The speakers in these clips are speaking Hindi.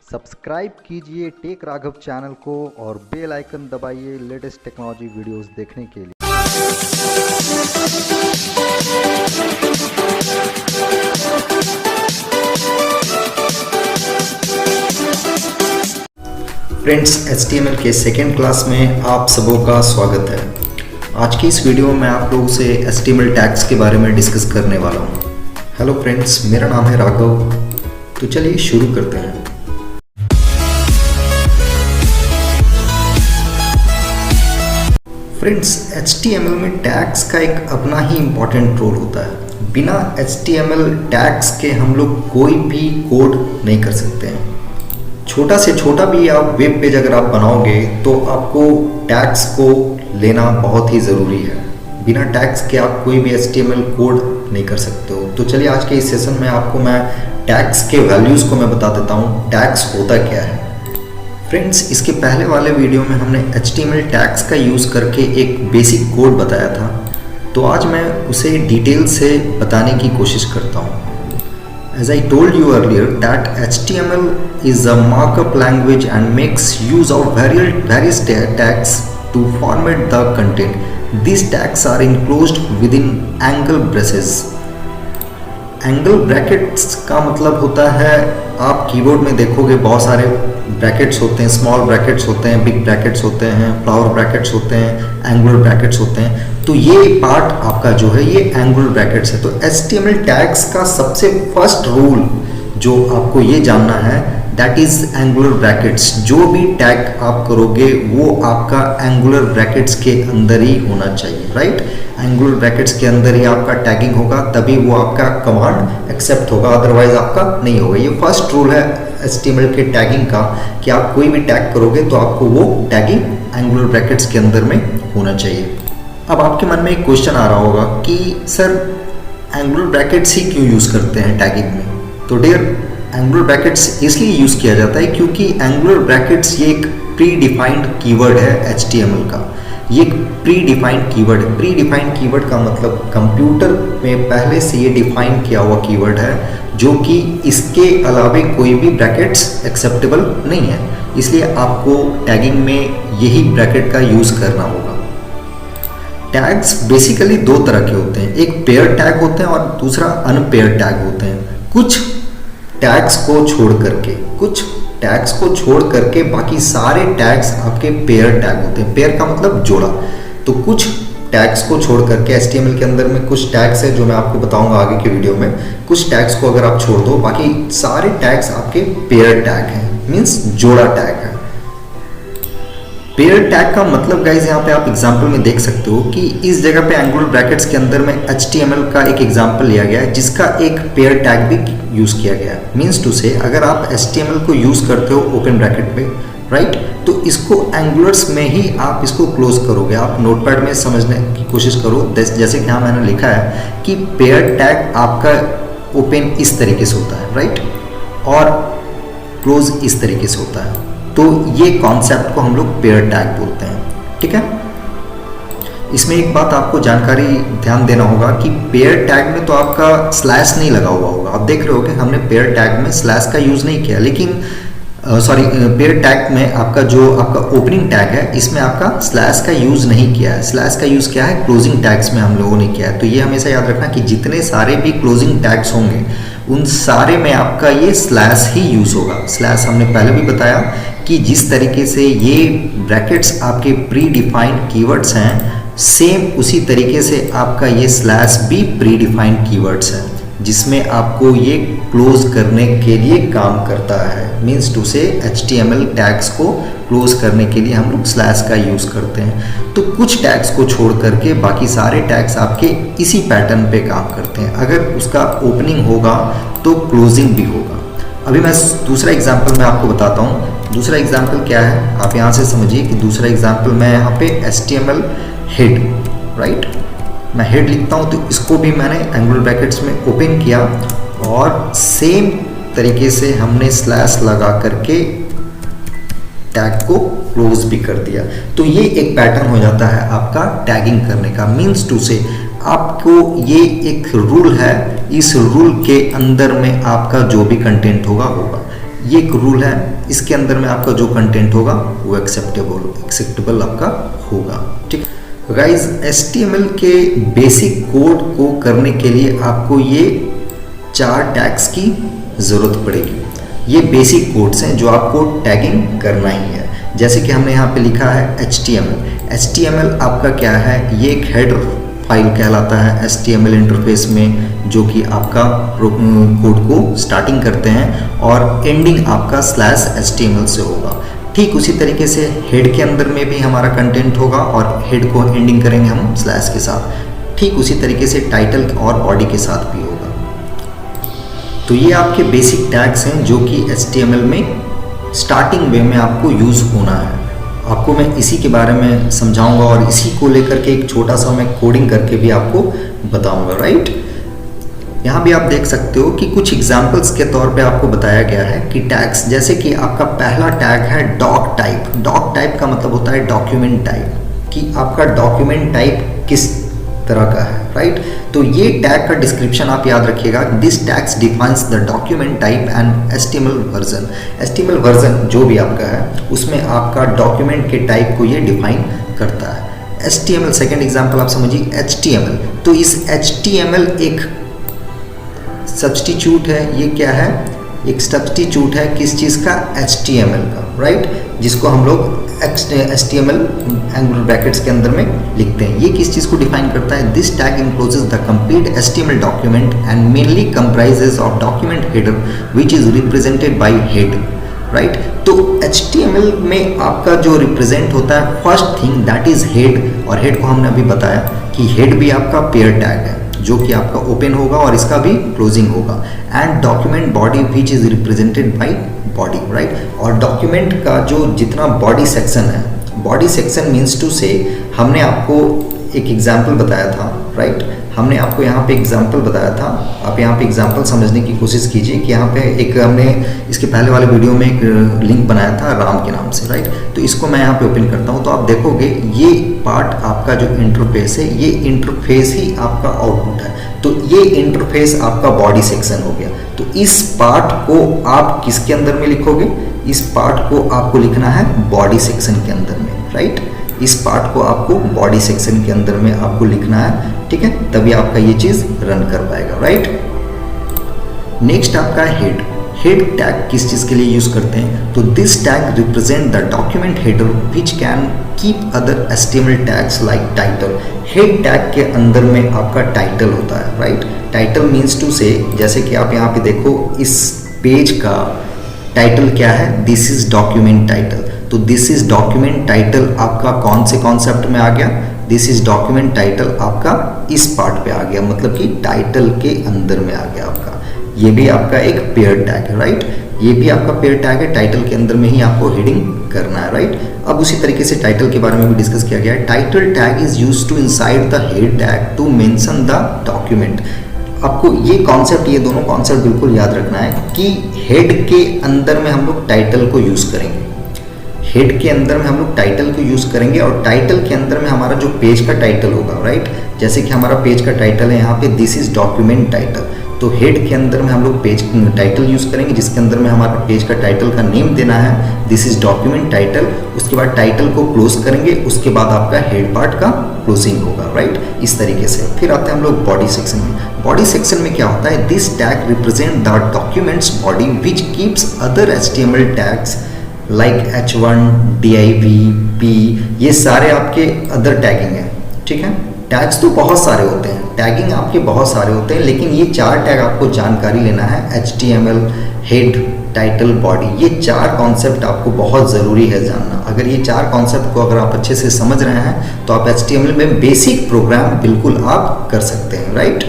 सब्सक्राइब कीजिए टेक राघव चैनल को और बेल आइकन दबाइए लेटेस्ट टेक्नोलॉजी वीडियोस देखने के लिए। फ्रेंड्स, HTML के सेकेंड क्लास में आप सबों का स्वागत है। आज की इस वीडियो में आप लोगों से HTML टैग्स के बारे में डिस्कस करने वाला हूँ। हेलो फ्रेंड्स, मेरा नाम है राघव। तो चलिए शुरू करते हैं। फ्रेंड्स, HTML में टैग्स का एक अपना ही इम्पॉर्टेंट रोल होता है। बिना HTML टैग्स के हम लोग कोई भी कोड नहीं कर सकते हैं। छोटा से छोटा भी आप वेब पेज अगर आप बनाओगे तो आपको टैग्स को लेना बहुत ही ज़रूरी है। बिना टैग्स के आप कोई भी HTML कोड नहीं कर सकते हो। तो चलिए आज के इस सेशन में आपको मैं टैग्स के वैल्यूज़ को मैं बता देता हूँ, टैग्स होता क्या है। फ्रेंड्स, इसके पहले वाले वीडियो में हमने HTML टैग्स का यूज़ करके एक बेसिक कोड बताया था, तो आज मैं उसे डिटेल से बताने की कोशिश करता हूँ। As I told you earlier that HTML is a markup language and makes use of various tags to format the content. These tags are enclosed within angle braces. Angle brackets का मतलब होता है, आप कीबोर्ड में देखोगे बहुत सारे ब्रैकेट्स होते हैं, स्मॉल ब्रैकेट्स होते हैं, बिग ब्रैकेट्स होते हैं, फ्लावर ब्रैकेट्स होते हैं, एंगुलर ब्रैकेट्स होते हैं। तो ये पार्ट आपका जो है ये एंगुलर ब्रैकेट्स है। तो HTML टैग्स का सबसे फर्स्ट रूल जो आपको ये जानना है दैट इज एंगुलर ब्रैकेट्स। जो भी टैग आप करोगे वो आपका एंगुलर ब्रैकेट्स के अंदर ही होना चाहिए, राइट। एंगुलर ब्रैकेट्स के अंदर ही आपका टैगिंग होगा, तभी वो आपका कमांड एक्सेप्ट होगा, अदरवाइज आपका नहीं होगा। ये फर्स्ट रूल है HTML के टैगिंग का कि आप कोई भी टैग करोगे तो आपको वो टैगिंग एंगुलर ब्रैकेट्स के अंदर में होना चाहिए। अब आपके मन में एक क्वेश्चन आ रहा होगा कि सर एंगुलर ब्रैकेट्स ही क्यों यूज़ करते हैं टैगिंग में। तो डियर, एंगुलर ब्रैकेट्स इसलिए यूज़ किया जाता है क्योंकि एंगुलर ब्रैकेट्स ये एक प्री डिफाइंड कीवर्ड है HTML का। ये एक प्री डिफाइंड कीवर्ड है। प्री डिफाइंड कीवर्ड का मतलब कंप्यूटर में पहले से ये डिफाइन किया हुआ कीवर्ड है, जो कि इसके अलावे कोई भी ब्रैकेट्स एक्सेप्टेबल नहीं है। इसलिए आपको टैगिंग में यही ब्रैकेट का यूज़ करना होगा। टैग्स बेसिकली दो तरह के होते हैं, एक पेयर टैग होते हैं और दूसरा अनपेयर टैग होते हैं। कुछ टैग्स को छोड़ करके बाकी सारे टैग्स आपके पेयर टैग होते हैं। पेयर का मतलब जोड़ा। तो कुछ टैग्स को छोड़ करके HTML के अंदर में कुछ टैग्स है जो मैं आपको बताऊंगा आगे के वीडियो में। कुछ टैग्स को अगर आप छोड़ दो, बाकी सारे टैग्स आपके पेयर टैग हैं, मीन्स जोड़ा टैग है। पेयर टैग का मतलब गाइज यहाँ पे आप एग्जाम्पल में देख सकते हो कि इस जगह पे एंगुलर ब्रैकेट्स के अंदर में HTML का एक एग्जाम्पल लिया गया है जिसका एक पेयर टैग भी यूज किया गया है। मीन्स टू से, अगर आप HTML को यूज करते हो ओपन ब्रैकेट पे, राइट, तो इसको एंगुलर्स में ही आप इसको क्लोज करोगे। आप नोटपैड में समझने की कोशिश करो। जैसे कि यहाँ मैंने लिखा है कि पेयर टैग आपका ओपन इस तरीके से होता है, राइट, और क्लोज इस तरीके से होता है। तो ये कॉन्सेप्ट को हम लोग पेयर टैग बोलते हैं, ठीक है। इसमें एक बात आपको जानकारी ध्यान देना होगा कि पेयर टैग में तो आपका स्लैश नहीं लगा हुआ होगा। आप देख रहे हो कि हमने पेयर टैग में स्लैश का यूज़ नहीं किया, लेकिन पेयर टैग में आपका जो आपका ओपनिंग टैग है इसमें आपका स्लैश का यूज़ नहीं किया है। स्लैश का यूज़ किया है क्लोजिंग टैग्स में हम लोगों ने किया है। तो ये हमेशा याद रखना कि जितने सारे भी क्लोजिंग टैग्स होंगे उन सारे में आपका ये स्लैश ही यूज़ होगा। स्लैश हमने पहले भी बताया कि जिस तरीके से ये ब्रैकेट्स आपके प्री डिफाइंड कीवर्ड्स हैं, सेम उसी तरीके से आपका ये स्लैश भी प्री डिफाइंड कीवर्ड्स है, जिसमें आपको ये क्लोज करने के लिए काम करता है। मीन्स टू से HTML टैग्स को क्लोज करने के लिए हम लोग स्लैश का यूज़ करते हैं। तो कुछ टैग्स को छोड़ करके बाकी सारे टैग्स आपके इसी पैटर्न पे काम करते हैं। अगर उसका ओपनिंग होगा तो क्लोजिंग भी होगा। अभी मैं दूसरा एग्जाम्पल मैं आपको बताता हूँ। दूसरा एग्जाम्पल क्या है, आप यहाँ से समझिए कि दूसरा एग्जाम्पल मैं यहाँ पे HTML हेड, राइट, मैं हेड लिखता हूँ। तो इसको भी मैंने एंगुलर ब्रैकेट्स में ओपन किया और सेम तरीके से हमने स्लैश लगा करके टैग को क्लोज भी कर दिया। तो ये एक पैटर्न हो जाता है आपका टैगिंग करने का। मीन्स टू से आपको ये एक रूल है, इस रूल के अंदर में आपका जो भी कंटेंट होगा। ये एक रूल है, इसके अंदर में आपका जो कंटेंट होगा वो एक्सेप्टेबल आपका होगा। ठीक गाइज, HTML के बेसिक कोड को करने के लिए आपको ये 4 टैग्स की ज़रूरत पड़ेगी। ये बेसिक कोड्स हैं जो आपको टैगिंग करना ही है। जैसे कि हमने यहाँ पे लिखा है HTML आपका क्या है, ये एक हेडर फाइल कहलाता है HTML इंटरफेस में, जो कि आपका कोड को स्टार्टिंग करते हैं और एंडिंग आपका /HTML से होगा। ठीक उसी तरीके से हेड के अंदर में भी हमारा कंटेंट होगा और हेड को एंडिंग करेंगे हम स्लैश के साथ। ठीक उसी तरीके से टाइटल और बॉडी के साथ भी होगा। तो ये आपके बेसिक टैग्स हैं जो कि HTML में स्टार्टिंग वे में आपको यूज़ होना है। आपको मैं इसी के बारे में समझाऊंगा और इसी को लेकर के एक छोटा सा मैं कोडिंग करके भी आपको बताऊंगा, राइट। यहाँ भी आप देख सकते हो कि कुछ एग्जाम्पल्स के तौर पे आपको बताया गया है कि टैग्स, जैसे कि आपका पहला टैग है डॉक टाइप। डॉक टाइप का मतलब होता है डॉक्यूमेंट टाइप, कि आपका डॉक्यूमेंट टाइप किस तरह का है, राइट। तो ये टैग का डिस्क्रिप्शन आप याद रखिएगा, this tags defines the document type and HTML version. HTML version जो भी आपका है उसमें आपका डॉक्यूमेंट के टाइप को ये डिफाइन करता है। HTML सेकेंड एग्जाम्पल आप समझिए HTML। तो इस HTML एक सब्स्टिट्यूट है, ये क्या है, एक सब्स्टिट्यूट है किस चीज़ का, HTML का, राइट, जिसको हम लोग HTML एंगुलर ब्रैकेट्स के अंदर में लिखते हैं। ये किस चीज़ को डिफाइन करता है, this tag encloses the complete HTML document and mainly comprises of document header which is represented by head, right. तो HTML में आपका जो रिप्रेजेंट होता है first thing that is head, और हेड को हमने अभी बताया कि हेड भी आपका पेयर टैग है जो कि आपका ओपन होगा और इसका भी क्लोजिंग होगा, and document body which is represented by body, right. और डॉक्यूमेंट का जो जितना बॉडी सेक्शन है, बॉडी सेक्शन मीन्स टू से, हमने आपको एक एग्जाम्पल बताया था, राइट। हमने आपको यहाँ पे एग्जाम्पल बताया था, आप यहाँ पे एग्जाम्पल समझने की कोशिश कीजिए कि यहाँ पे एक हमने इसके पहले वाले वीडियो में एक लिंक बनाया था राम के नाम से, राइट। तो इसको मैं यहाँ पे ओपन करता हूँ तो आप देखोगे ये पार्ट आपका जो इंटरफेस है, ये इंटरफेस ही आपका आउटपुट है। तो ये इंटरफेस आपका बॉडी सेक्शन हो गया। तो इस पार्ट को आप किसके अंदर में लिखोगे, इस पार्ट को आपको लिखना है बॉडी सेक्शन के अंदर में, राइट। इस पार्ट को आपको बॉडी सेक्शन के अंदर में आपको लिखना है, ठीक है, तभी आपका ये चीज रन कर पाएगा, राइट। नेक्स्ट आपका हेड। हेड टैग किस चीज के लिए यूज करते हैं, तो this tag represent the document header which can keep other HTML tags like title. Head tag के अंदर में आपका टाइटल होता है, राइट। टाइटल मीन्स टू से, जैसे कि आप यहाँ पे देखो इस पेज का टाइटल क्या है, दिस इज डॉक्यूमेंट टाइटल। तो दिस इज डॉक्यूमेंट टाइटल आपका कौन से कॉन्सेप्ट में आ गया, दिस इज डॉक्यूमेंट टाइटल आपका इस पार्ट पे आ गया, मतलब कि टाइटल के अंदर में आ गया आपका। ये भी आपका एक पेयर टैग है, राइट। ये भी आपका पेयर टैग है, टाइटल के अंदर में ही आपको हेडिंग करना है, राइट। अब उसी तरीके से टाइटल के बारे में भी डिस्कस किया गया है। Title tag is used to inside the head tag to mention the document. आपको ये कॉन्सेप्ट, ये दोनों कॉन्सेप्ट बिल्कुल याद रखना है कि हेड के अंदर में हम लोग टाइटल को यूज करेंगे, हेड के अंदर में हम लोग टाइटल को यूज करेंगे और टाइटल के अंदर में हमारा जो पेज का टाइटल होगा, राइट। जैसे कि हमारा पेज का टाइटल है यहाँ पे दिस इज डॉक्यूमेंट टाइटल, तो हेड के अंदर में हम लोग पेज टाइटल यूज करेंगे जिसके अंदर में हमारा पेज का टाइटल का नेम देना है दिस इज डॉक्यूमेंट टाइटल। उसके बाद टाइटल को क्लोज करेंगे, उसके बाद आपका हेड पार्ट का क्लोजिंग होगा, राइट। इस तरीके से फिर आते हैं हम लोग बॉडी सेक्शन में। बॉडी सेक्शन में क्या होता है, this tag represent the documents body which keeps other HTML tags like H1, div, p, ये सारे आपके अदर टैगिंग है, ठीक है। टैग्स तो बहुत सारे होते हैं, टैगिंग आपके बहुत सारे होते हैं, लेकिन ये 4 टैग आपको जानकारी लेना है, HTML, हेड, टाइटल, बॉडी। ये 4 कॉन्सेप्ट आपको बहुत ज़रूरी है जानना। अगर ये 4 कॉन्सेप्ट को अगर आप अच्छे से समझ रहे हैं तो आप HTML में बेसिक प्रोग्राम बिल्कुल आप कर सकते हैं, राइट।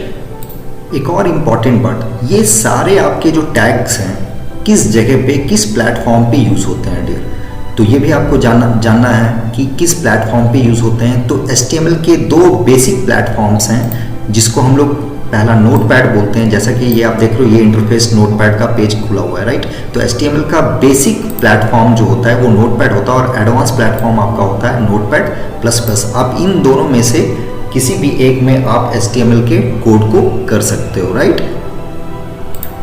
एक और इम्पॉर्टेंट बात, ये सारे आपके जो टैग्स हैं किस जगह पे, किस प्लेटफॉर्म पे यूज़ होते हैं डियर, तो ये भी आपको जानना है कि किस प्लेटफॉर्म पे यूज़ होते हैं। तो HTML के 2 बेसिक प्लेटफॉर्म्स हैं जिसको हम लोग पहला नोटपैड बोलते हैं, जैसा कि ये आप देख रहे हो, ये इंटरफेस नोटपैड का पेज खुला हुआ है, राइट। तो HTML का बेसिक प्लेटफॉर्म जो होता है वो नोटपैड होता है और एडवांस प्लेटफॉर्म आपका होता है नोटपैड++। आप इन दोनों में से किसी भी एक में आप HTML के कोड को कर सकते हो, राइट।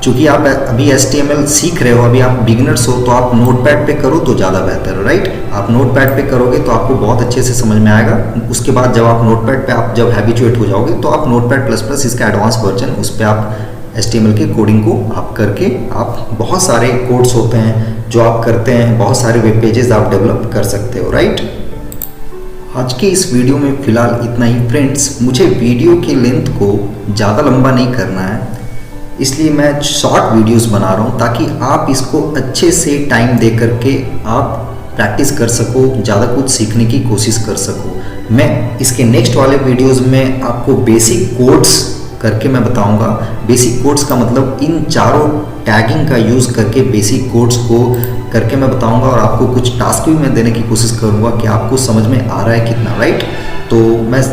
चूंकि आप अभी HTML सीख रहे हो, अभी आप बिगिनर्स हो, तो आप नोटपैड पे करो तो ज़्यादा बेहतर है, राइट। आप नोटपैड पे करोगे तो आपको बहुत अच्छे से समझ में आएगा। उसके बाद जब आप नोटपैड पे आप जब हैबिचुएट हो जाओगे तो आप नोटपैड प्लस प्लस इसका एडवांस वर्जन, उस पर आप HTML की कोडिंग को आप करके आप बहुत सारे कोड्स होते हैं जो आप करते हैं, बहुत सारे वेब पेजेस आप डेवलप कर सकते हो, राइट। आज के इस वीडियो में फ़िलहाल इतना ही फ्रेंड्स। मुझे वीडियो की लेंथ को ज़्यादा लंबा नहीं करना है, इसलिए मैं शॉर्ट वीडियोस बना रहा हूँ ताकि आप इसको अच्छे से टाइम दे करके आप प्रैक्टिस कर सको, ज़्यादा कुछ सीखने की कोशिश कर सको। मैं इसके नेक्स्ट वाले वीडियोस में आपको बेसिक कोड्स करके मैं बताऊंगा। बेसिक कोड्स का मतलब इन चारों टैगिंग का यूज़ करके बेसिक कोड्स को करके मैं बताऊंगा, और आपको कुछ टास्क भी मैं देने की कोशिश करूंगा कि आपको समझ में आ रहा है कितना, राइट। तो मैं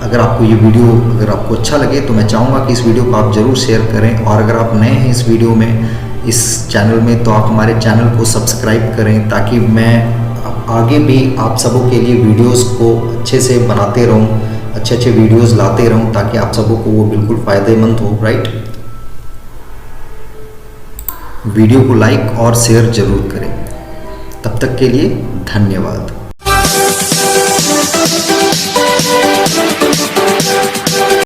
अगर आपको ये वीडियो अगर आपको अच्छा लगे तो मैं चाहूँगा कि इस वीडियो को आप ज़रूर शेयर करें, और अगर आप नए हैं इस वीडियो में, इस चैनल में, तो आप हमारे चैनल को सब्सक्राइब करें ताकि मैं आगे भी आप सबों के लिए वीडियोस को अच्छे से बनाते रहूं, अच्छे अच्छे वीडियोस लाते रहूं ताकि आप सबों को वो बिल्कुल फ़ायदेमंद हो, राइट। वीडियो को लाइक और शेयर जरूर करें। तब तक के लिए धन्यवाद।